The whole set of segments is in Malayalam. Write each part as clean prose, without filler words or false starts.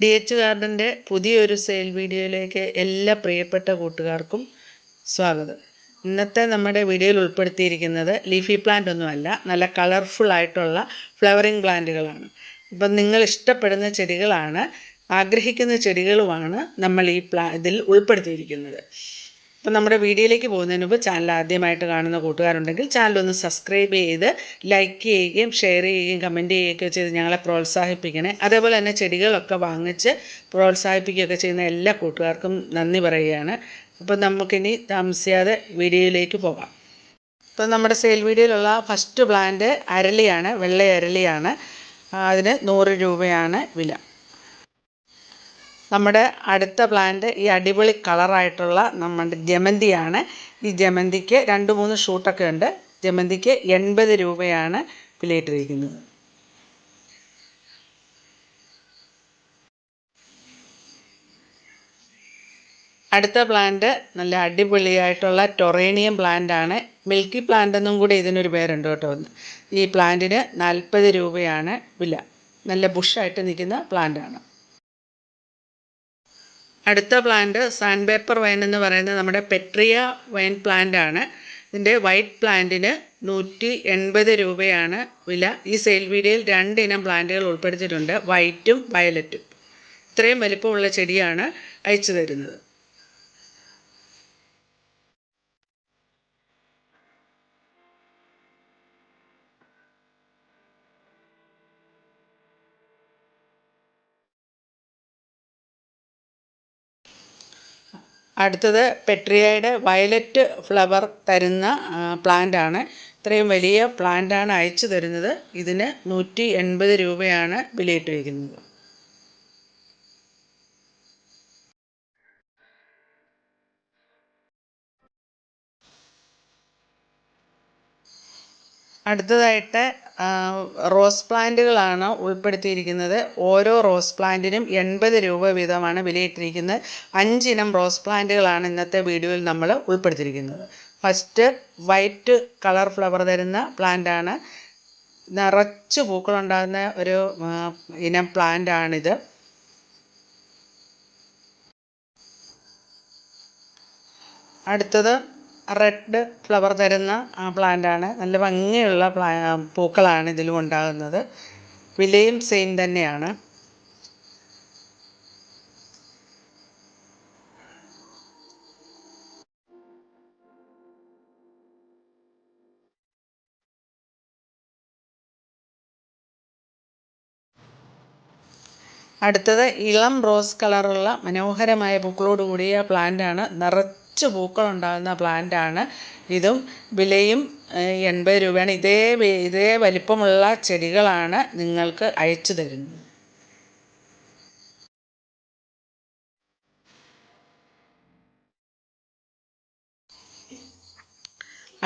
DH ഗാർഡൻ്റെ പുതിയൊരു സെയിൽ വീഡിയോയിലേക്ക് എല്ലാ പ്രിയപ്പെട്ട കൂട്ടുകാർക്കും സ്വാഗതം. ഇന്നത്തെ നമ്മുടെ വീഡിയോയിൽ ഉൾപ്പെടുത്തിയിരിക്കുന്നത് ലീഫി പ്ലാന്റ് ഒന്നുമല്ല, നല്ല കളർഫുൾ ആയിട്ടുള്ള ഫ്ലവറിങ് പ്ലാന്റുകളാണ്. അപ്പം നിങ്ങൾ ഇഷ്ടപ്പെടുന്ന ചെടികളാണ്, ആഗ്രഹിക്കുന്ന ചെടികളുമാണ് നമ്മൾ ഇതിൽ ഉൾപ്പെടുത്തിയിരിക്കുന്നത്. അപ്പം നമ്മുടെ വീഡിയോയിലേക്ക് പോകുന്നതിന് മുമ്പ് ചാനൽ ആദ്യമായിട്ട് കാണുന്ന കൂട്ടുകാരുണ്ടെങ്കിൽ ചാനലൊന്ന് സബ്സ്ക്രൈബ് ചെയ്ത് ലൈക്ക് ചെയ്യുകയും ഷെയർ ചെയ്യുകയും കമൻറ്റ് ചെയ്യുകയൊക്കെ ചെയ്ത് ഞങ്ങളെ പ്രോത്സാഹിപ്പിക്കണേ. അതേപോലെ തന്നെ ചെടികളൊക്കെ വാങ്ങിച്ച് പ്രോത്സാഹിപ്പിക്കുകയൊക്കെ ചെയ്യുന്ന എല്ലാ കൂട്ടുകാർക്കും നന്ദി പറയുകയാണ്. അപ്പം നമുക്കിനി താമസിയാതെ വീഡിയോയിലേക്ക് പോകാം. ഇപ്പം നമ്മുടെ സെയിൽ വീഡിയോയിലുള്ള ഫസ്റ്റ് പ്ലാന്റ് അരളിയാണ്, വെള്ള അരളിയാണ്. അതിന് 100 രൂപയാണ് വില. നമ്മുടെ അടുത്ത പ്ലാന്റ് ഈ അടിപൊളി കളറായിട്ടുള്ള നമ്മുടെ ജമന്തിയാണ്. ഈ ജമന്തിക്ക് 2-3 ഷൂട്ടൊക്കെ ഉണ്ട്. ജമന്തിക്ക് 80 രൂപയാണ് വിലയിട്ടിരിക്കുന്നത്. അടുത്ത പ്ലാന്റ് നല്ല അടിപൊളിയായിട്ടുള്ള ടൊറേനിയം പ്ലാന്റാണ്. മിൽക്കി പ്ലാന്റ് എന്നും കൂടി ഇതിനൊരു പേരുണ്ട് കേട്ടോ. ഈ പ്ലാന്റിന് 40 രൂപയാണ് വില. നല്ല ബുഷായിട്ട് നിൽക്കുന്ന പ്ലാന്റാണ്. അടുത്ത പ്ലാന്റ് സാൻഡ് പേപ്പർ വൈൻ എന്ന് പറയുന്നത് നമ്മുടെ പെട്രിയ വൈൻ പ്ലാന്റ് ആണ്. ഇതിൻ്റെ വൈറ്റ് പ്ലാന്റിന് 180 രൂപയാണ് വില. ഈ സെയിൽ വീഡിയോയിൽ 2 ഇനം പ്ലാന്റുകൾ ഉൾപ്പെടുത്തിയിട്ടുണ്ട്, വൈറ്റും വയലറ്റും. ഇത്രയും വലിപ്പമുള്ള ചെടിയാണ് അയച്ചു തരുന്നത്. അടുത്തത് പെട്രിയയുടെ വയലറ്റ് ഫ്ലവർ തരുന്ന പ്ലാന്റാണ്. ഇത്രയും വലിയ പ്ലാന്റാണ് അയച്ചു തരുന്നത്. ഇതിന് 180 രൂപയാണ് വിലയിട്ടിരിക്കുന്നത്. അടുത്തതായിട്ട് റോസ് പ്ലാന്റുകളാണ് ഉൾപ്പെടുത്തിയിരിക്കുന്നത്. ഓരോ റോസ് പ്ലാന്റിനും 80 രൂപ വീതമാണ് വിലയിട്ടിരിക്കുന്നത്. 5 ഇനം റോസ് പ്ലാന്റുകളാണ് ഇന്നത്തെ വീഡിയോയിൽ നമ്മൾ ഉൾപ്പെടുത്തിയിരിക്കുന്നത്. ഫസ്റ്റ് വൈറ്റ് കളർ ഫ്ലവർ തരുന്ന പ്ലാന്റാണ്. നിറച്ച് പൂക്കളുണ്ടാകുന്ന ഒരു ഇനം പ്ലാന്റാണിത്. അടുത്തത് റെഡ് ഫ്ലവർ തരുന്ന പ്ലാന്റാണ്. നല്ല ഭംഗിയുള്ള പൂക്കളാണ് ഇതിലും ഉണ്ടാകുന്നത്. വിലയും സെയിം തന്നെയാണ്. അടുത്തത് ഇളം റോസ് കളറുള്ള മനോഹരമായ പൂക്കളോട് കൂടിയ പ്ലാന്റാണ്. നിറച്ച് പൂക്കളുണ്ടാകുന്ന പ്ലാന്റാണ്. ഇതും വിലയും 80 രൂപയാണ്. ഇതേ വലിപ്പമുള്ള ചെടികളാണ് നിങ്ങൾക്ക് അയച്ചു തരുന്നത്.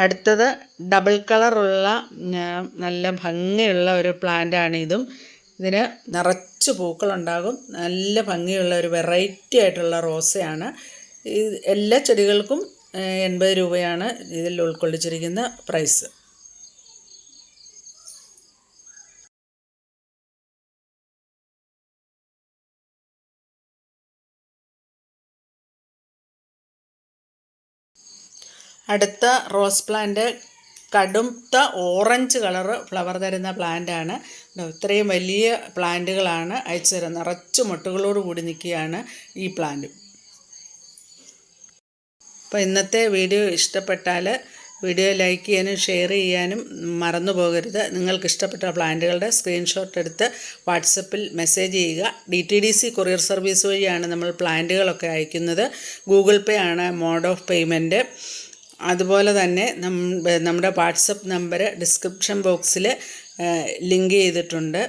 അടുത്തത് ഡബിൾ കളറുള്ള നല്ല ഭംഗിയുള്ള ഒരു പ്ലാന്റാണ് ഇതും. ഇതിന് നിറച്ച് പൂക്കളുണ്ടാകും. നല്ല ഭംഗിയുള്ള ഒരു വെറൈറ്റി ആയിട്ടുള്ള റോസയാണ്. എല്ലാ ചെടികൾക്കും 80 രൂപയാണ് ഇതിൽ ഉൾക്കൊള്ളിച്ചിരിക്കുന്ന പ്രൈസ്. അടുത്ത റോസ് പ്ലാന്റ് കടുത്ത ഓറഞ്ച് കളറ് ഫ്ലവർ തരുന്ന പ്ലാന്റാണ്. ഇത്രയും വലിയ പ്ലാന്റുകളാണ് അയച്ചു തരുന്നത്. നിറച്ച് മുട്ടുകളോട് കൂടി നിൽക്കുകയാണ് ഈ പ്ലാന്റ്. അപ്പോൾ ഇന്നത്തെ വീഡിയോ ഇഷ്ടപ്പെട്ടാൽ വീഡിയോ ലൈക്ക് ചെയ്യാനും ഷെയർ ചെയ്യാനും മറന്നു പോകരുത്. നിങ്ങൾക്ക് ഇഷ്ടപ്പെട്ട പ്ലാന്റുകളുടെ സ്ക്രീൻഷോട്ട് എടുത്ത് വാട്സപ്പിൽ മെസ്സേജ് ചെയ്യുക. DTDC കൊറിയർ സർവീസ് വഴിയാണ് നമ്മൾ പ്ലാന്റുകളൊക്കെ അയക്കുന്നത്. ഗൂഗിൾ പേ ആണ് മോഡ് ഓഫ് പേയ്മെൻറ്റ്. അതുപോലെ തന്നെ നമ്മുടെ വാട്സപ്പ് നമ്പർ ഡിസ്ക്രിപ്ഷൻ ബോക്സിൽ ലിങ്ക് ചെയ്തിട്ടുണ്ട്.